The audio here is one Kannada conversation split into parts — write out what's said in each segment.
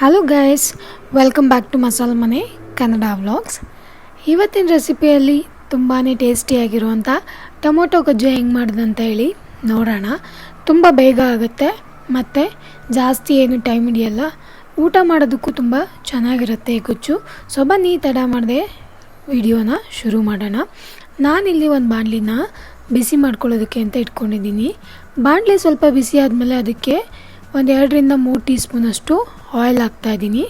Hello guys, welcome back to Masala Mane Kannada vlogs. ಇವತ್ತಿನ ರೆಸಿಪಿಯಲ್ಲಿ ತುಂಬಾ ಟೇಸ್ಟಿಯಾಗಿರುವಂಥ ಟೊಮೊಟೊ ಗೊಜ್ಜು ಹೆಂಗೆ ಮಾಡೋದಂತ ಹೇಳಿ ನೋಡೋಣ. ತುಂಬ ಬೇಗ ಆಗುತ್ತೆ ಮತ್ತು ಜಾಸ್ತಿ ಏನು ಟೈಮ್ ಹಿಡಿಯಲ್ಲ. ಊಟ ಮಾಡೋದಕ್ಕೂ ತುಂಬ ಚೆನ್ನಾಗಿರುತ್ತೆ ಈ ಗೊಜ್ಜು. ಸೊ ಬನ್ನಿ ತಡ ಮಾಡದೆ ವಿಡಿಯೋನ ಶುರು ಮಾಡೋಣ. ನಾನಿಲ್ಲಿ ಒಂದು ಬಾಣಲಿನ ಬಿಸಿ ಮಾಡ್ಕೊಳ್ಳೋದಕ್ಕೆ ಅಂತ ಇಟ್ಕೊಂಡಿದ್ದೀನಿ. ಬಾಣಲಿ ಸ್ವಲ್ಪ ಬಿಸಿ ಆದಮೇಲೆ ಅದಕ್ಕೆ ಒಂದು 2-3 ಟೀ ಸ್ಪೂನಷ್ಟು ಆಯಿಲ್ ಹಾಕ್ತಾಯಿದ್ದೀನಿ.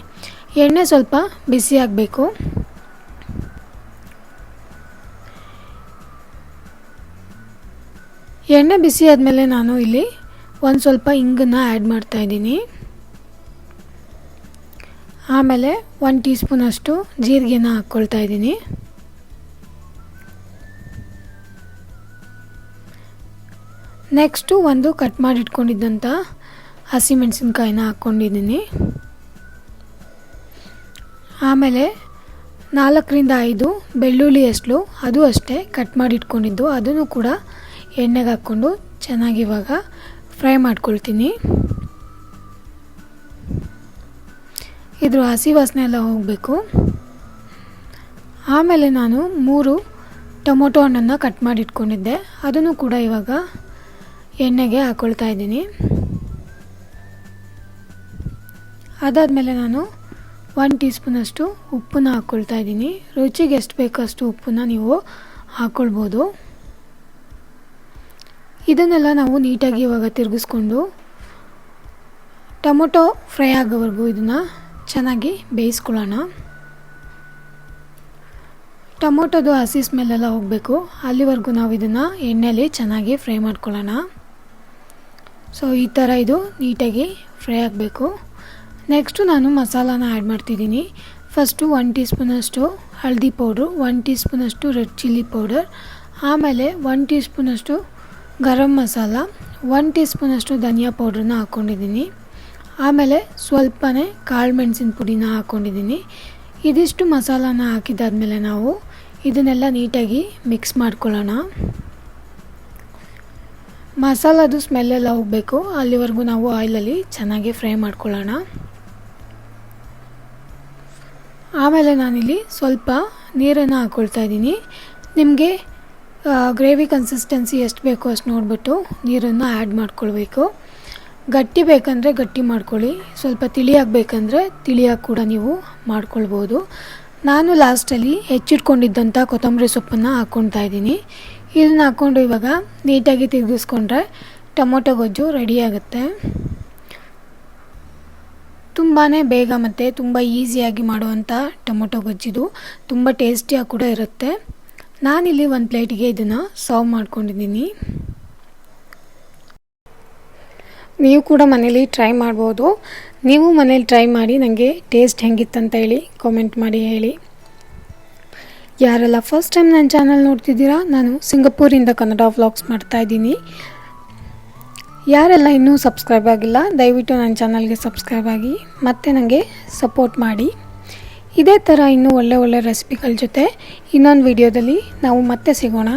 ಎಣ್ಣೆ ಸ್ವಲ್ಪ ಬಿಸಿ ಆಗಬೇಕು. ಎಣ್ಣೆ ಬಿಸಿ ಆದಮೇಲೆ ನಾನು ಇಲ್ಲಿ ಒಂದು ಸ್ವಲ್ಪ ಇಂಗನ್ನು ಆ್ಯಡ್ ಮಾಡ್ತಾಯಿದ್ದೀನಿ. ಆಮೇಲೆ 1 ಟೀ ಸ್ಪೂನಷ್ಟು ಜೀರಿಗೆನ ಹಾಕ್ಕೊಳ್ತಾ ಇದ್ದೀನಿ. ನೆಕ್ಸ್ಟು ಒಂದು ಕಟ್ ಮಾಡಿ ಇಟ್ಕೊಂಡಿದ್ದಂಥ ಹಸಿಮೆಣಸಿನ್ಕಾಯಿನ ಹಾಕ್ಕೊಂಡಿದ್ದೀನಿ. ಆಮೇಲೆ 4-5 ಬೆಳ್ಳುಳ್ಳಿ ಎಸ್ಳು, ಅದು ಅಷ್ಟೇ ಕಟ್ ಮಾಡಿ ಇಟ್ಕೊಂಡಿದ್ದು, ಅದನ್ನು ಕೂಡ ಎಣ್ಣೆಗೆ ಹಾಕ್ಕೊಂಡು ಚೆನ್ನಾಗಿ ಇವಾಗ ಫ್ರೈ ಮಾಡ್ಕೊಳ್ತೀನಿ. ಇದ್ರ ಹಸಿ ವಾಸನೆ ಎಲ್ಲ ಹೋಗಬೇಕು. ಆಮೇಲೆ ನಾನು 3 ಟೊಮೊಟೊ ಹಣ್ಣನ್ನು ಕಟ್ ಮಾಡಿ ಇಟ್ಕೊಂಡಿದ್ದೆ, ಅದನ್ನು ಕೂಡ ಇವಾಗ ಎಣ್ಣೆಗೆ ಹಾಕ್ಕೊಳ್ತಾ ಇದ್ದೀನಿ. ಅದಾದಮೇಲೆ ನಾನು 1 ಟೀ ಸ್ಪೂನಷ್ಟು ಉಪ್ಪನ್ನ ಹಾಕ್ಕೊಳ್ತಾ ಇದ್ದೀನಿ. ರುಚಿಗೆ ಎಷ್ಟು ಬೇಕೋ ಅಷ್ಟು ಉಪ್ಪನ್ನ ನೀವು ಹಾಕ್ಕೊಳ್ಬೋದು. ಇದನ್ನೆಲ್ಲ ನಾವು ನೀಟಾಗಿ ಇವಾಗ ತಿರುಗಿಸ್ಕೊಂಡು ಟೊಮೊಟೊ ಫ್ರೈ ಆಗೋವರೆಗೂ ಇದನ್ನು ಚೆನ್ನಾಗಿ ಬೇಯಿಸ್ಕೊಳ್ಳೋಣ. ಟೊಮೊಟೊದು ಹಸಿ ಸ್ಮೆಲ್ಲೆಲ್ಲ ಹೋಗಬೇಕು, ಅಲ್ಲಿವರೆಗೂ ನಾವು ಇದನ್ನು ಎಣ್ಣೆಯಲ್ಲಿ ಚೆನ್ನಾಗಿ ಫ್ರೈ ಮಾಡ್ಕೊಳ್ಳೋಣ. ಸೊ ಈ ಥರ ಇದು ನೀಟಾಗಿ ಫ್ರೈ ಆಗಬೇಕು. ನೆಕ್ಸ್ಟು ನಾನು ಮಸಾಲಾನ ಆ್ಯಡ್ ಮಾಡ್ತಿದ್ದೀನಿ. ಫಸ್ಟು 1 ಟೀ ಸ್ಪೂನಷ್ಟು ಹಳದಿ ಪೌಡ್ರು, 1 ಟೀ ಸ್ಪೂನಷ್ಟು ರೆಡ್ ಚಿಲ್ಲಿ ಪೌಡರ್, ಆಮೇಲೆ 1 ಟೀ ಸ್ಪೂನಷ್ಟು ಗರಂ ಮಸಾಲ, 1 ಟೀ ಸ್ಪೂನಷ್ಟು ಧನಿಯಾ ಪೌಡ್ರನ್ನ ಹಾಕ್ಕೊಂಡಿದ್ದೀನಿ. ಆಮೇಲೆ ಸ್ವಲ್ಪನೇ ಕಾಳು ಮೆಣಸಿನ ಪುಡಿನ ಹಾಕ್ಕೊಂಡಿದ್ದೀನಿ. ಇದಿಷ್ಟು ಮಸಾಲಾನ ಹಾಕಿದ್ದಾದಮೇಲೆ ನಾವು ಇದನ್ನೆಲ್ಲ ನೀಟಾಗಿ ಮಿಕ್ಸ್ ಮಾಡ್ಕೊಳ್ಳೋಣ. ಮಸಾಲದು ಸ್ಮೆಲ್ಲೆಲ್ಲ ಹೋಗಬೇಕು, ಅಲ್ಲಿವರೆಗೂ ನಾವು ಆಯಿಲಲ್ಲಿ ಚೆನ್ನಾಗಿ ಫ್ರೈ ಮಾಡ್ಕೊಳ್ಳೋಣ. ಆಮೇಲೆ ನಾನಿಲ್ಲಿ ಸ್ವಲ್ಪ ನೀರನ್ನು ಹಾಕ್ಕೊಳ್ತಾ ಇದ್ದೀನಿ. ನಿಮಗೆ ಗ್ರೇವಿ ಕನ್ಸಿಸ್ಟೆನ್ಸಿ ಎಷ್ಟು ಬೇಕೋ ಅಷ್ಟು ನೋಡಿಬಿಟ್ಟು ನೀರನ್ನು ಆ್ಯಡ್ ಮಾಡ್ಕೊಳ್ಬೇಕು. ಗಟ್ಟಿ ಬೇಕಂದರೆ ಗಟ್ಟಿ ಮಾಡ್ಕೊಳ್ಳಿ, ಸ್ವಲ್ಪ ತಿಳಿಯಾಗಬೇಕಂದ್ರೆ ತಿಳಿಯಾಗಿ ಕೂಡ ನೀವು ಮಾಡ್ಕೊಳ್ಬೋದು. ನಾನು ಲಾಸ್ಟಲ್ಲಿ ಹೆಚ್ಚಿಟ್ಕೊಂಡಿದ್ದಂಥ ಕೊತ್ತಂಬರಿ ಸೊಪ್ಪನ್ನು ಹಾಕ್ಕೊಳ್ತಾ ಇದ್ದೀನಿ. ಇದನ್ನ ಹಾಕ್ಕೊಂಡು ಇವಾಗ ನೀಟಾಗಿ ತಿರುಗಿಸ್ಕೊಂಡ್ರೆ ಟೊಮೊಟೊ ಗೊಜ್ಜು ರೆಡಿಯಾಗುತ್ತೆ. ತುಂಬಾ ಬೇಗ ಮತ್ತು ತುಂಬ ಈಸಿಯಾಗಿ ಮಾಡುವಂಥ ಟೊಮೊಟೊ ಗೊಜ್ಜಿದು, ತುಂಬ ಟೇಸ್ಟಿಯಾಗಿ ಕೂಡ ಇರುತ್ತೆ. ನಾನಿಲ್ಲಿ ಒಂದು ಪ್ಲೇಟಿಗೆ ಇದನ್ನು ಸರ್ವ್ ಮಾಡ್ಕೊಂಡಿದ್ದೀನಿ. ನೀವು ಕೂಡ ಮನೇಲಿ ಟ್ರೈ ಮಾಡ್ಬೋದು. ನೀವು ಮನೇಲಿ ಟ್ರೈ ಮಾಡಿ ನನಗೆ ಟೇಸ್ಟ್ ಹೆಂಗಿತ್ತಂತ ಹೇಳಿ ಕಾಮೆಂಟ್ ಮಾಡಿ ಹೇಳಿ. ಯಾರೆಲ್ಲ ಫಸ್ಟ್ ಟೈಮ್ ನನ್ನ ಚಾನಲ್ ನೋಡ್ತಿದ್ದೀರಾ, ನಾನು ಸಿಂಗಪೂರಿಂದ ಕನ್ನಡ ವ್ಲಾಗ್ಸ್ ಮಾಡ್ತಾಯಿದ್ದೀನಿ. ಯಾರೆಲ್ಲ ಇನ್ನೂ ಸಬ್ಸ್ಕ್ರೈಬ್ ಆಗಿಲ್ಲ, ದಯವಿಟ್ಟು ನನ್ನ ಚಾನಲ್ಗೆ ಸಬ್ಸ್ಕ್ರೈಬ್ ಆಗಿ ಮತ್ತು ನನಗೆ ಸಪೋರ್ಟ್ ಮಾಡಿ. ಇದೇ ಥರ ಇನ್ನೂ ಒಳ್ಳೆ ರೆಸಿಪಿಗಳ ಜೊತೆ ಇನ್ನೊಂದು ವಿಡಿಯೋದಲ್ಲಿ ನಾವು ಮತ್ತೆ ಸಿಗೋಣ.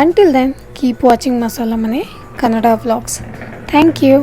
Until then keep watching Masala Mane Kannada vlogs. Thank you.